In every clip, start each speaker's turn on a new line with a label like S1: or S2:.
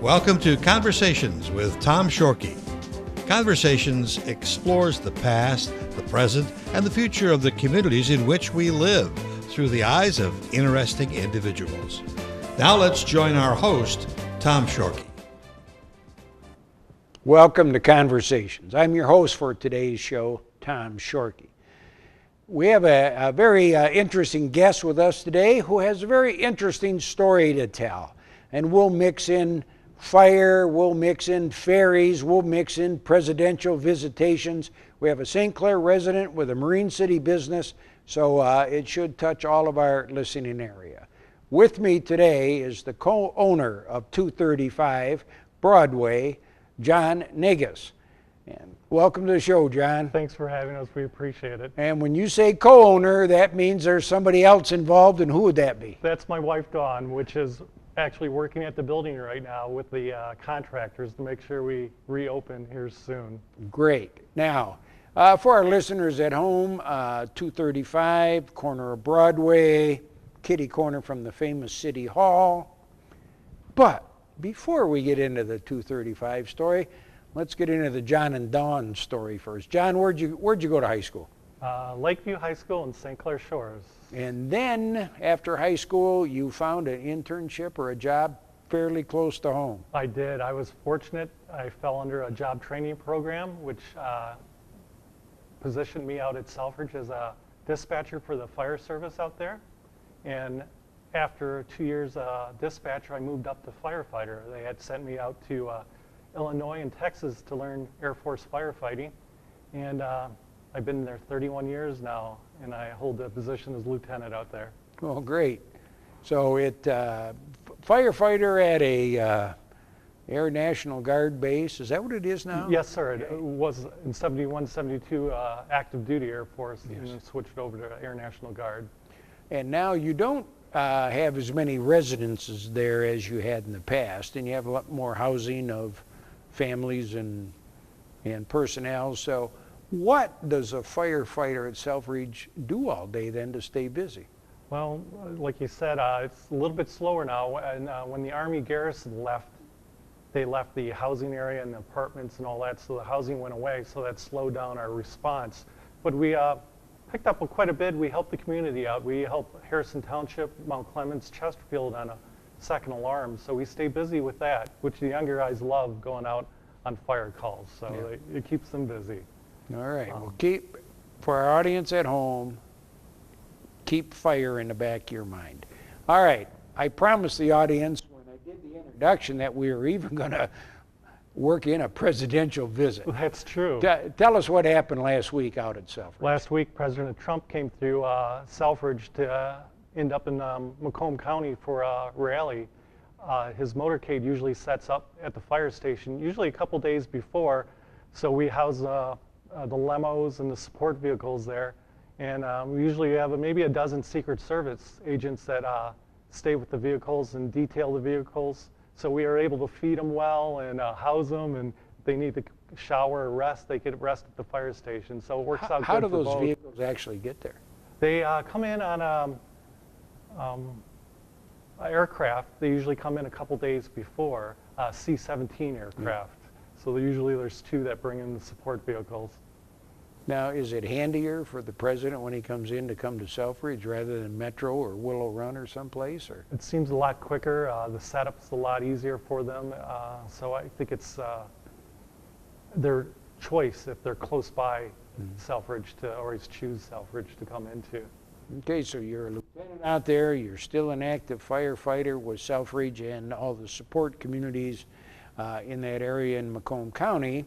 S1: Welcome to Conversations with Tom Shorkey. Conversations explores the past, the present, and the future of the communities in which we live through the eyes of interesting individuals. Now let's join our host, Tom Shorkey.
S2: Welcome to Conversations. I'm your host for today's show, Tom Shorkey. We have a very interesting guest with us today who has a very interesting story to tell. And we'll mix in fire, we'll mix in ferries, we'll mix in presidential visitations. We have a St. Clair resident with a Marine City business, so it should touch all of our listening area. With me today is the co-owner of 235 Broadway, John Negus. And welcome to the show, John.
S3: Thanks for having us. We appreciate it.
S2: And when you say co-owner, that means there's somebody else involved, and who would that be?
S3: That's my wife, Dawn, which is actually working at the building right now with the contractors to make sure we reopen here soon.
S2: Great. Now, for our listeners at home, 235, corner of Broadway, kitty corner from the famous City Hall. But before we get into the 235 story, let's get into the John and Dawn story first. John, where'd you go to high school?
S3: Lakeview High School in St. Clair Shores.
S2: And then, after high school, you found an internship or a job fairly close to home.
S3: I did. I was fortunate. I fell under a job training program, which positioned me out at Selfridge as a dispatcher for the fire service out there. And after 2 years dispatcher, I moved up to firefighter. They had sent me out to Illinois and Texas to learn Air Force firefighting. And I've been there 31 years now, and I hold the position as lieutenant out there.
S2: Oh, great. So firefighter at a Air National Guard base, is that what it is now?
S3: Yes, sir. It was in 71, 72 active duty Air Force, yes. And then switched over to Air National Guard. And
S2: now you don't have as many residences there as you had in the past, and you have a lot more housing of families and personnel. So what does a firefighter at Selfridge do all day then to stay busy?
S3: Well, like you said, it's a little bit slower now. And when the Army garrison left, they left the housing area and the apartments and all that, so the housing went away, so that slowed down our response. But we picked up quite a bit. We helped the community out. We helped Harrison Township, Mount Clemens, Chesterfield on a second alarm, so we stay busy with that, which the younger guys love, going out on fire calls, so it keeps them busy.
S2: All right, well, for our audience at home, keep fire in the back of your mind. All right, I promised the audience when I did the introduction that we were even going to work in a presidential visit.
S3: That's true.
S2: Tell us what happened last week out at Selfridge.
S3: Last week, President Trump came through Selfridge to end up in Macomb County for a rally. His motorcade usually sets up at the fire station, usually a couple days before, so we house the limos and the support vehicles there, and we usually have maybe a dozen Secret Service agents that stay with the vehicles and detail the vehicles, so we are able to feed them well and house them, and if they need to shower or rest, they can rest at the fire station, so it works out good for both.
S2: How do those vehicles actually get there?
S3: They come in on aircraft. They usually come in a couple days before, C-17 aircraft. So usually there's two that bring in the support vehicles.
S2: Now, is it handier for the president when he comes in to come to Selfridge rather than Metro or Willow Run or someplace? Or?
S3: It seems a lot quicker. The setup's a lot easier for them. So I think it's their choice if they're close by Selfridge to always choose Selfridge to come into.
S2: Okay, so you're a lieutenant out there. You're still an active firefighter with Selfridge and all the support communities in that area in Macomb County.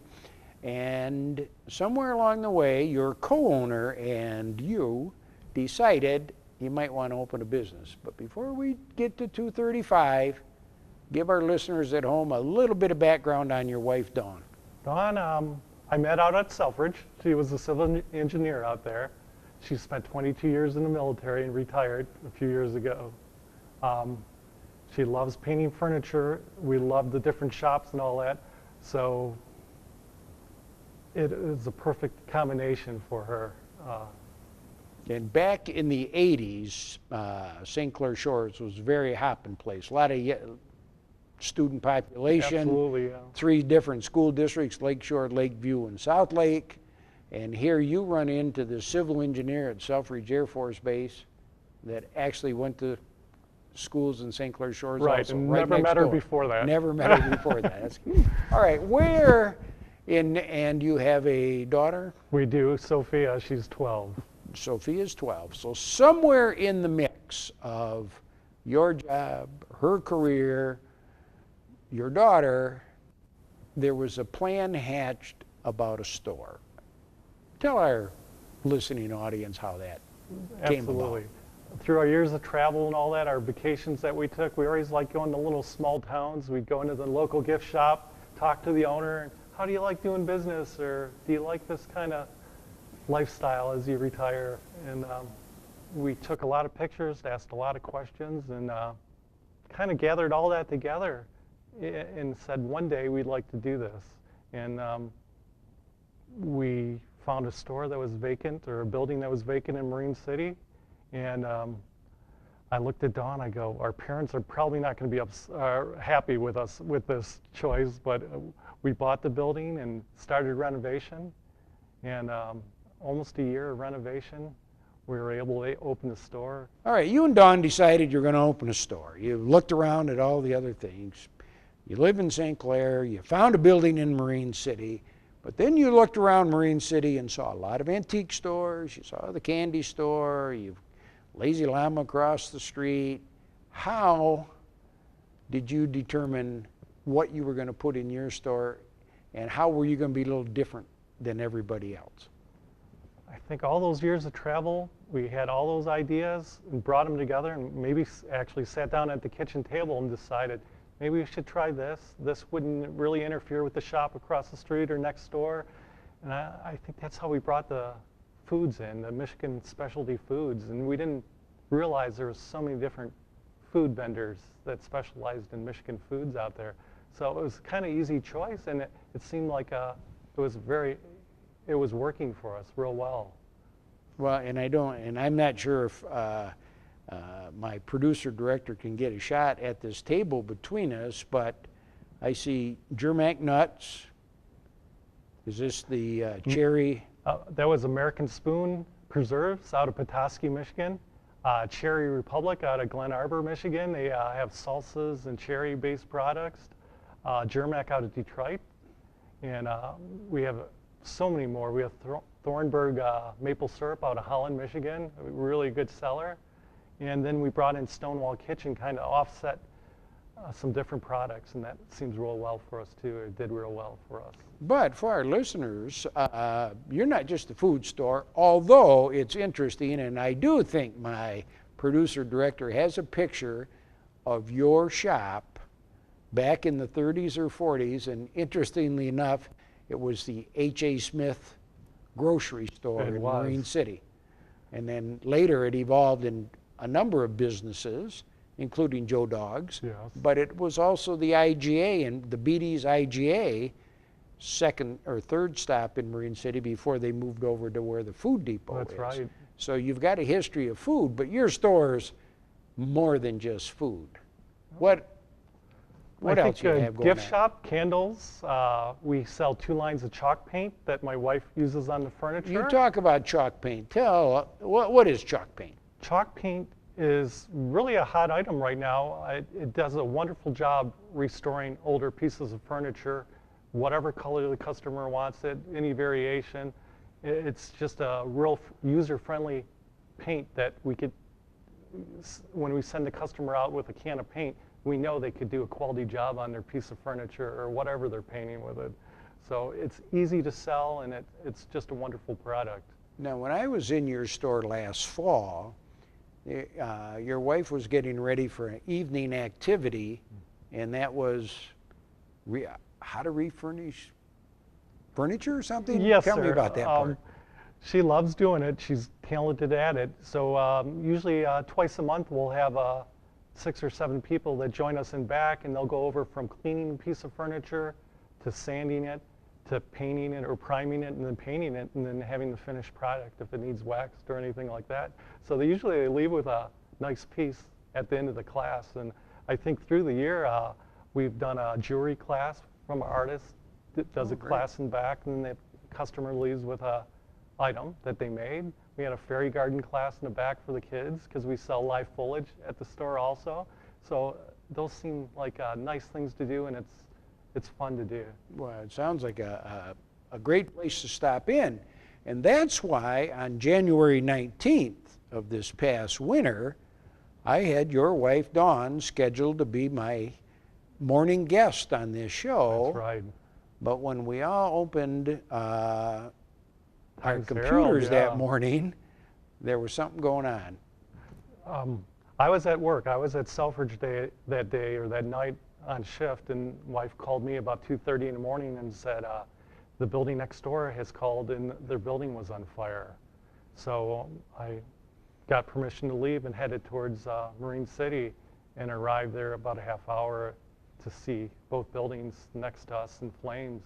S2: And somewhere along the way, your co-owner and you decided you might want to open a business. But before we get to 235, give our listeners at home a little bit of background on your wife, Dawn.
S3: Dawn, I met out at Selfridge. She was a civil engineer out there. She spent 22 years in the military and retired a few years ago. She loves painting furniture. We love the different shops and all that. So it is a perfect combination for her.
S2: And back in the 80s, St. Clair Shores was a very hopping place. A lot of student population.
S3: Absolutely, yeah.
S2: 3 different school districts, Lakeshore, Lakeview, and South Lake. And here you run into the civil engineer at Selfridge Air Force Base that actually went to schools in St. Clair Shores
S3: Right,
S2: also.
S3: and
S2: Right
S3: never
S2: next
S3: met her
S2: door.
S3: before that.
S2: Never met her before that. That's, all right, and you have a daughter?
S3: We do. Sophia, she's 12.
S2: Sophia's 12. So somewhere in the mix of your job, her career, your daughter, there was a plan hatched about a store. Tell our listening audience how that came about.
S3: Absolutely. Through our years of travel and all that, our vacations that we took, we always liked going to little small towns. We'd go into the local gift shop, talk to the owner, and how do you like doing business, or do you like this kind of lifestyle as you retire? And we took a lot of pictures, asked a lot of questions, and kind of gathered all that together and said one day we'd like to do this. And we found a store that was vacant, or a building that was vacant in Marine City. And I looked at Dawn, I go, our parents are probably not going to be happy with us with this choice, but we bought the building and started renovation. And almost a year of renovation, we were able to open the store.
S2: All right, you and Dawn decided you're going to open a store. You looked around at all the other things. You live in St. Clair, you found a building in Marine City, but then you looked around Marine City and saw a lot of antique stores. You saw the candy store, you've Lazy Llama across the street. How did you determine what you were going to put in your store, and how were you going to be a little different than everybody else?
S3: I think all those years of travel, we had all those ideas and brought them together, and maybe actually sat down at the kitchen table and decided maybe we should try this. This wouldn't really interfere with the shop across the street or next door. And I think that's how we brought the foods in, the Michigan specialty foods. And we didn't realize there was so many different food vendors that specialized in Michigan foods out there. So it was kind of easy choice, and it seemed like it was working for us real well.
S2: Well, and I'm not sure if my producer director can get a shot at this table between us, but I see Germac nuts. Is this the cherry?
S3: That was American Spoon Preserves out of Petoskey, Michigan. Cherry Republic out of Glen Arbor, Michigan. They have salsas and cherry-based products. Germac out of Detroit. And we have so many more. We have Thornburg maple syrup out of Holland, Michigan, a really good seller. And then we brought in Stonewall Kitchen, kind of offset some different products, and that seems real well for us too. It did real well for us.
S2: But for our listeners, you're not just a food store, although it's interesting, and I do think my producer director has a picture of your shop back in the 30s or 40s, and interestingly enough, it was the H.A. Smith grocery store in Marine City. And then later it evolved in a number of businesses, including Joe Dogg's.
S3: Yes.
S2: But it was also the IGA, and the Beatty's IGA, second or third stop in Marine City before they moved over to where the Food Depot is.
S3: That's right.
S2: So you've got a history of food, but your store's more than just food. What else you have going on?
S3: Gift shop, candles. We sell 2 lines of chalk paint that my wife uses on the furniture.
S2: You talk about chalk paint. Tell, what is chalk paint?
S3: Chalk paint is really a hot item right now. It does a wonderful job restoring older pieces of furniture, whatever color the customer wants it, any variation. It's just a real user-friendly paint that we could, when we send the customer out with a can of paint, we know they could do a quality job on their piece of furniture or whatever they're painting with it. So it's easy to sell, and it's just a wonderful product.
S2: Now, when I was in your store last fall, your wife was getting ready for an evening activity, and that was how to refurnish furniture or something?
S3: Yes,
S2: Tell
S3: sir.
S2: me about that part.
S3: She loves doing it. She's talented at it. So usually twice a month we'll have 6 or 7 people that join us in back, and they'll go over from cleaning a piece of furniture to sanding it to painting it or priming it and then painting it and then having the finished product if it needs waxed or anything like that. So they usually leave with a nice piece at the end of the class. And I think through the year We've done a jewelry class from an artist that does a class in back, and the customer leaves with a item that they made. We had a fairy garden class in the back for the kids because we sell live foliage at the store also. So those seem like nice things to do, and it's fun to do.
S2: Well, it sounds like a great place to stop in. And that's why on January 19th of this past winter, I had your wife, Dawn, scheduled to be my morning guest on this show.
S3: That's right.
S2: But when we all opened our
S3: Times
S2: computers
S3: Herald, yeah.
S2: that morning, there was something going on.
S3: I was at work. I was at Selfridge that day or that night on shift, and wife called me about 2:30 in the morning and said, the building next door has called and their building was on fire. So I got permission to leave and headed towards Marine City and arrived there about a half hour to see both buildings next to us in flames.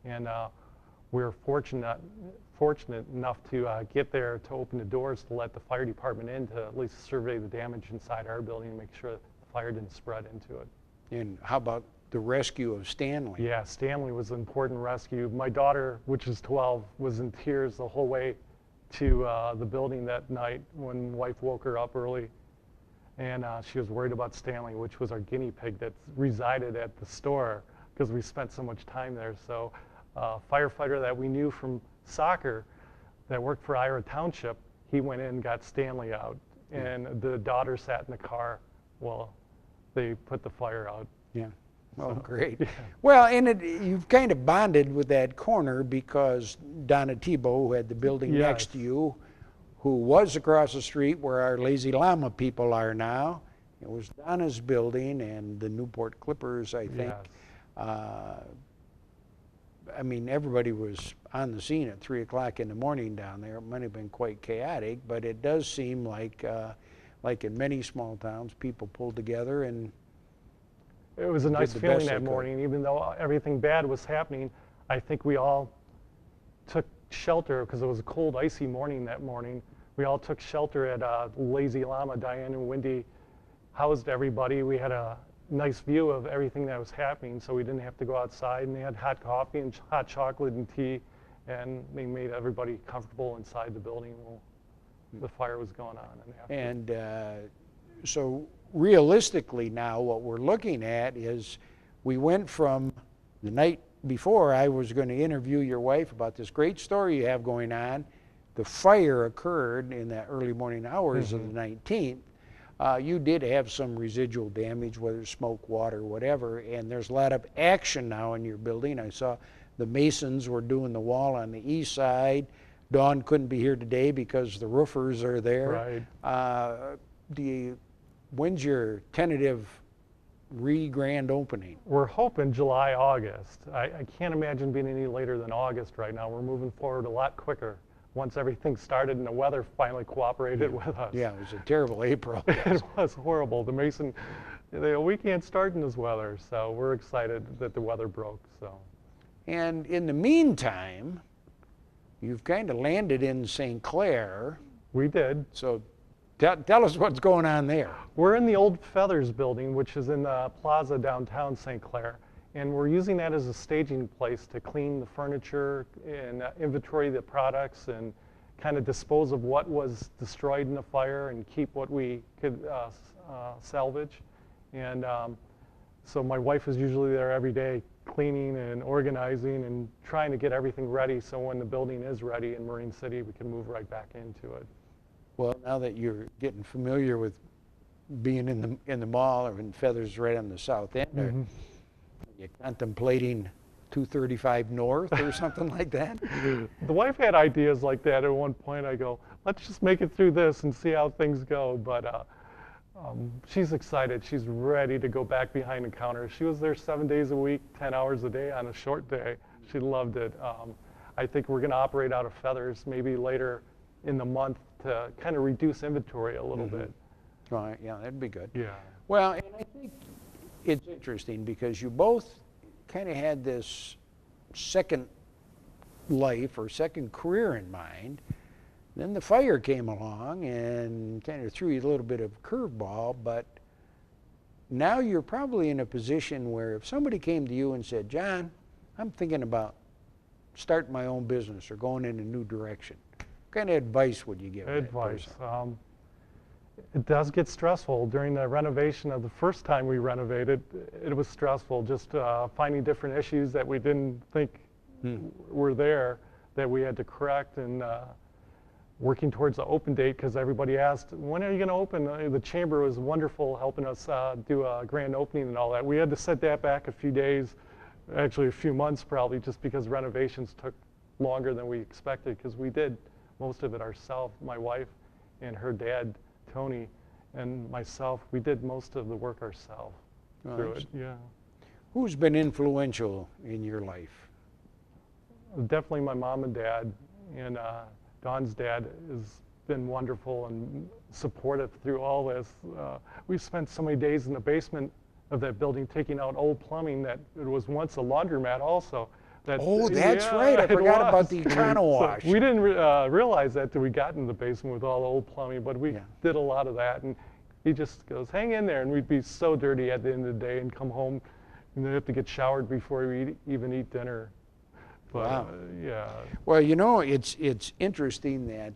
S3: And we were fortunate enough to get there to open the doors to let the fire department in to at least survey the damage inside our building and make sure that the fire didn't spread into it.
S2: And how about the rescue of Stanley?
S3: Yeah, Stanley was an important rescue. My daughter, which is 12, was in tears the whole way to the building that night when wife woke her up early. And she was worried about Stanley, which was our guinea pig that resided at the store because we spent so much time there. So a firefighter that we knew from soccer that worked for Ira Township, he went in and got Stanley out. And the daughter sat in the car while they put the fire out.
S2: Yeah. Oh,
S3: So,
S2: great.
S3: yeah.
S2: Well, and you've kind of bonded with that corner because Donna Tebow, who had the building next to
S3: Yes.
S2: you, who was across the street where our Lazy Llama people are now, it was Donna's building and the Newport Clippers, I think.
S3: Yes.
S2: I mean, everybody was on the scene at 3 o'clock in the morning down there. It might have been quite chaotic, but it does seem like in many small towns, people pulled together and
S3: It was a nice
S2: the
S3: feeling
S2: best they
S3: that
S2: could.
S3: morning, even though everything bad was happening. I think we all took shelter because it was a cold, icy morning that morning. We all took shelter at Lazy Llama. Diane and Wendy housed everybody. We had a nice view of everything that was happening, so we didn't have to go outside. And they had hot coffee and hot chocolate and tea, and they made everybody comfortable inside the building while the fire was going on.
S2: And so realistically now what we're looking at is we went from the night before I was going to interview your wife about this great story you have going on. The fire occurred in the early morning hours of the 19th. You did have some residual damage, whether smoke, water, whatever, and there's a lot of action now in your building. I saw the masons were doing the wall on the east side. Dawn couldn't be here today because the roofers are there.
S3: Right.
S2: When's your tentative grand opening?
S3: We're hoping July, August. I can't imagine being any later than August right now. We're moving forward a lot quicker once everything started and the weather finally cooperated with us.
S2: Yeah, it was a terrible April.
S3: It was horrible. The mason, we can't start in this weather, so we're excited that the weather broke. So.
S2: And in the meantime, you've kind of landed in St. Clair.
S3: We did.
S2: So tell us what's going on there.
S3: We're in the old Feathers building, which is in the plaza downtown St. Clair. And we're using that as a staging place to clean the furniture and inventory the products and kind of dispose of what was destroyed in the fire and keep what we could salvage. And so my wife is usually there every day cleaning and organizing and trying to get everything ready so when the building is ready in Marine City, we can move right back into it.
S2: Well, now that you're getting familiar with being in the mall or in Feathers right on the south end, are you contemplating 235 North or something like that?
S3: The wife had ideas like that at one point. I go, let's just make it through this and see how things go. But she's excited. She's ready to go back behind the counter. She was there 7 days a week, 10 hours a day on a short day. She loved it. I think we're going to operate out of Feathers maybe later in the month to kind of reduce inventory a little bit.
S2: Right, yeah, that'd be good.
S3: Yeah.
S2: Well, and I think it's interesting because you both kind of had this second life or second career in mind. Then the fire came along and kind of threw you a little bit of a curveball, but Now you're probably in a position where if somebody came to you and said, John, I'm thinking about starting my own business or going in a new direction, what kind of advice would you give that
S3: Advice.
S2: person?
S3: It does get stressful. During the renovation of the first time we renovated, it was stressful, just finding different issues that we didn't think were there that we had to correct, and working towards the open date, because everybody asked, when are you going to open? The chamber was wonderful helping us do a grand opening and all that. We had to set that back a few days, actually a few months probably, just because renovations took longer than we expected, because we did most of it ourselves. My wife and her dad, Tony, and myself, we did most of the work ourselves through it. Yeah.
S2: Who's been influential in your life?
S3: Definitely my mom and dad, and Don's dad has been wonderful and supportive through all this. We've spent so many days in the basement of that building taking out old plumbing that it was once a laundromat also.
S2: Oh, that's right. I forgot about the Econo Wash.
S3: So we didn't realize that till we got in the basement with all the old plumbing, but we did a lot of that. And he just goes, hang in there. And we'd be so dirty at the end of the day and come home and then have to get showered before we even eat dinner. But,
S2: wow.
S3: Yeah.
S2: Well, you know, it's interesting that,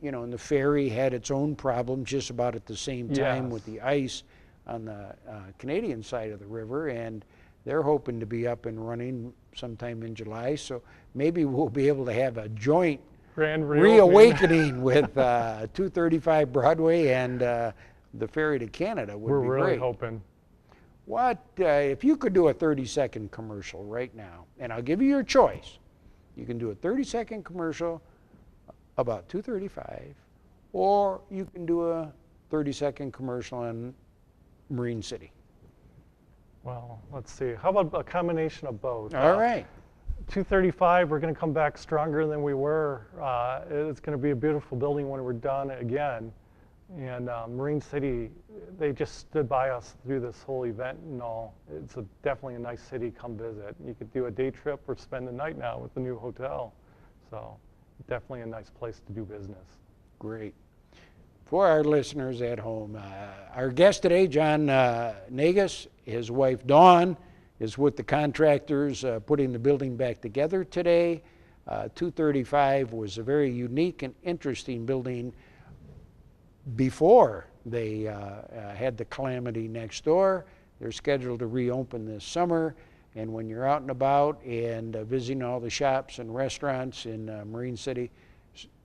S2: you know, and the ferry had its own problems just about at the same time with the ice on the Canadian side of the river, and they're hoping to be up and running sometime in July, so maybe we'll be able to have a joint
S3: grand
S2: reawakening with 235 Broadway and the ferry to Canada would
S3: We're
S2: be
S3: really
S2: great.
S3: hoping.
S2: What, if you could do a 30-second commercial right now, and I'll give you your choice. You can do a 30-second commercial about 235, or you can do a 30-second commercial on Marine City.
S3: Well, let's see. How about a combination of both?
S2: All right.
S3: 235, we're going to come back stronger than we were. It's going to be a beautiful building when we're done again. And Marine City, they just stood by us through this whole event and all. It's definitely a nice city. Come visit. You could do a day trip or spend the night now with the new hotel. So definitely a nice place to do business.
S2: Great. For our listeners at home, our guest today, John Nagus, his wife Dawn, is with the contractors putting the building back together today. 235 was a very unique and interesting building before they had the calamity next door. They're scheduled to reopen this summer, and when you're out and about and visiting all the shops and restaurants in Marine City,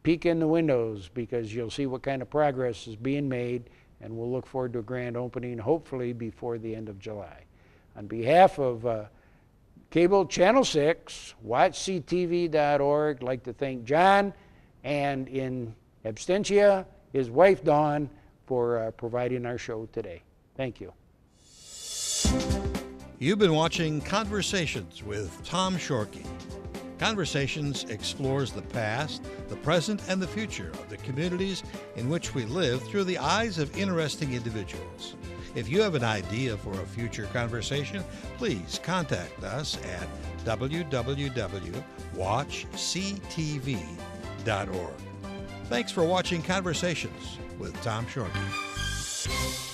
S2: peek in the windows, because you'll see what kind of progress is being made, and we'll look forward to a grand opening, hopefully before the end of July. On behalf of Cable Channel 6, watchctv.org, I'd like to thank John, and in absentia, his wife Dawn, for providing our show today. Thank you.
S1: You've been watching Conversations with Tom Shorkey. Conversations explores the past, the present, and the future of the communities in which we live through the eyes of interesting individuals. If you have an idea for a future conversation, please contact us at www.watchctv.org. Thanks for watching Conversations with Tom Shorkey.